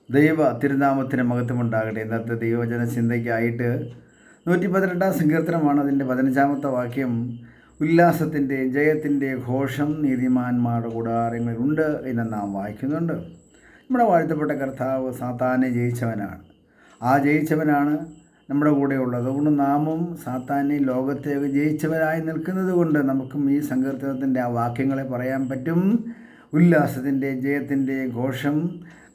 ദൈവ തിരുനാമത്തിന് മഹത്വമുണ്ടാകട്ടെ. ഇന്നത്തെ ദൈവവചന ചിന്തയ്ക്കായിട്ട് 112 സങ്കീർത്തനമാണ്. അതിൻ്റെ 15 വാക്യം. ഉല്ലാസത്തിൻ്റെ ജയത്തിൻ്റെ ഘോഷം നീതിമാന്മാരുടെ കൂടാരങ്ങളിലുണ്ട് എന്ന് നാം വായിക്കുന്നുണ്ട്. നമ്മുടെ വാഴ്ത്തപ്പെട്ട കർത്താവ് സാത്താനെ ജയിച്ചവനാണ്. ആ ജയിച്ചവനാണ് നമ്മുടെ കൂടെ ഉള്ളത്. അതുകൊണ്ട് നാമും സാത്താനെ ലോകത്തെ ജയിച്ചവരായി നിൽക്കുന്നത് കൊണ്ട് നമുക്കും ഈ സങ്കീർത്തനത്തിൻ്റെ ആ വാക്യങ്ങളെ പറയാൻ പറ്റും. ഉല്ലാസത്തിൻ്റെ ജയത്തിൻ്റെ ഘോഷം.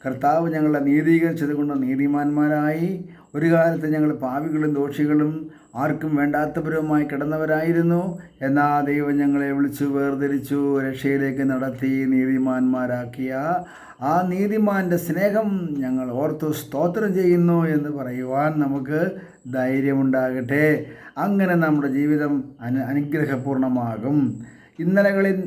കർത്താവ് ഞങ്ങളെ നീതീകരിച്ചത് കൊണ്ട് നീതിമാന്മാരായി. ഒരു കാലത്ത് ഞങ്ങൾ പാപികളും ദോഷികളും ആർക്കും വേണ്ടാത്തവരുമായി കിടന്നവരായിരുന്നു. എന്നാൽ ദൈവം ഞങ്ങളെ വിളിച്ചു വേർതിരിച്ചു രക്ഷയിലേക്ക് നടത്തി നീതിമാന്മാരാക്കിയ ആ നീതിമാൻ്റെ സ്നേഹം ഞങ്ങൾ ഓർത്തു സ്തോത്രം ചെയ്യുന്നു എന്ന് പറയുവാൻ നമുക്ക് ധൈര്യമുണ്ടാകട്ടെ. അങ്ങനെ നമ്മുടെ ജീവിതം അനുഗ്രഹപൂർണ്ണമാകും. ഇന്നലകളിൽ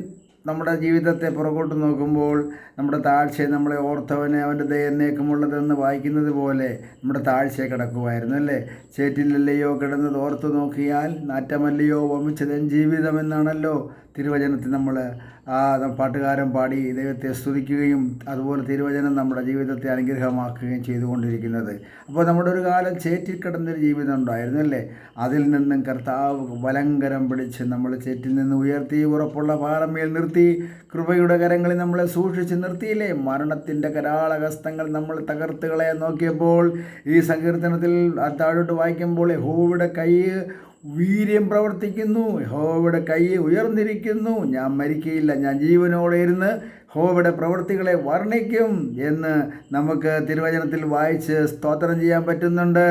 നമ്മുടെ ജീവിതത്തെ പുറകോട്ട് നോക്കുമ്പോൾ നമ്മുടെ താഴ്ചയെ നമ്മളെ ഓർത്തവനെ അവൻ്റെ ദയ എന്നേക്കുമുള്ളതെന്ന് വായിക്കുന്നത് പോലെ നമ്മുടെ താഴ്ചയെ കിടക്കുമായിരുന്നു അല്ലേ. ചേറ്റിലല്ലയോ കിടന്നത് ഓർത്ത് നോക്കിയാൽ നാറ്റമല്ലയോ വമിച്ചതൻ ജീവിതം എന്നാണല്ലോ തിരുവചനത്തിൽ നമ്മൾ പാട്ടുകാരൻ പാടി ദൈവത്തെ സ്തുതിക്കുകയും അതുപോലെ തിരുവചനം നമ്മുടെ ജീവിതത്തെ അനുഗ്രഹമാക്കുകയും ചെയ്തുകൊണ്ടിരിക്കുന്നത്. അപ്പോൾ നമ്മുടെ ഒരു കാലം ചേറ്റിൽ കിടന്നൊരു ജീവിതം ഉണ്ടായിരുന്നു അല്ലേ. അതിൽ നിന്നും കർത്താവ് വലങ്കരം പിടിച്ച് നമ്മൾ ചേറ്റിൽ നിന്ന് ഉയർത്തി ഉറപ്പുള്ള പാറമേൽ നിർത്തി കൃപയുടെ കരങ്ങളിൽ നമ്മളെ സൂക്ഷിച്ച് നിർത്തിയില്ലേ. മരണത്തിൻ്റെ കരാളഹസ്തങ്ങൾ നമ്മൾ തകർത്ത് കളയാൻ നോക്കിയപ്പോൾ ഈ സങ്കീർത്തനത്തിൽ താഴോട്ട് വായിക്കുമ്പോൾ യഹോവയുടെ കൈ വീര്യം പ്രവർത്തിക്കുന്നു, യഹോവയുടെ കൈ ഉയർന്നിരിക്കുന്നു, ഞാൻ മരിക്കയില്ല, ഞാൻ ജീവനോടെ ഇരുന്ന് യഹോവയുടെ പ്രവൃത്തികളെ വർണ്ണിക്കും എന്ന് നമുക്ക് തിരുവചനത്തിൽ വായിച്ച് സ്തോത്രം ചെയ്യാൻ പറ്റുന്നുണ്ട്.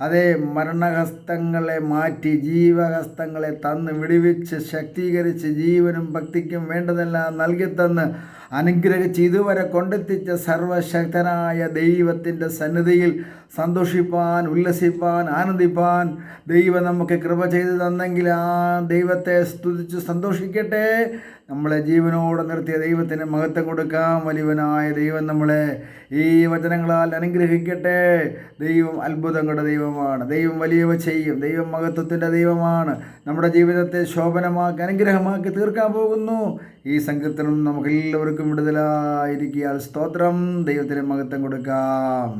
അതേ, മരണഹസ്തങ്ങളെ മാറ്റി ജീവഹസ്തങ്ങളെ തന്ന് വിടുവിച്ച് ശക്തീകരിച്ച് ജീവനും ഭക്തിക്കും വേണ്ടതെല്ലാം നൽകിത്തന്ന് അനുഗ്രഹിച്ച് ഇതുവരെ കൊണ്ടെത്തിച്ച സർവശക്തനായ ദൈവത്തിൻ്റെ സന്നിധിയിൽ സന്തോഷിപ്പാൻ, ഉല്ലസിപ്പാൻ, ആനന്ദിപ്പാൻ ദൈവം നമുക്ക് കൃപ ചെയ്തു തന്നെങ്കിൽ ആ ദൈവത്തെ സ്തുതിച്ച് സന്തോഷിക്കട്ടെ. നമ്മളെ ജീവനോടെ നിർത്തിയ ദൈവത്തിന് മഹത്വം കൊടുക്കാം. വലിയവനായ ദൈവം നമ്മളെ ഈ വചനങ്ങളാൽ അനുഗ്രഹിക്കട്ടെ. ദൈവം അത്ഭുതങ്ങളുടെ ദൈവമാണ്. ദൈവം വലിയവ ചെയ്യും. ദൈവം മഹത്വത്തിൻ്റെ ദൈവമാണ്. നമ്മുടെ ജീവിതത്തെ ശോഭനമാക്കി അനുഗ്രഹമാക്കി തീർക്കാൻ പോകുന്നു. ഈ സങ്കീർത്തനം നമുക്കെല്ലാവർക്കും വിടുതലായിരിക്കാൻ സ്തോത്രം. ദൈവത്തിന് മഹത്വം കൊടുക്കാം.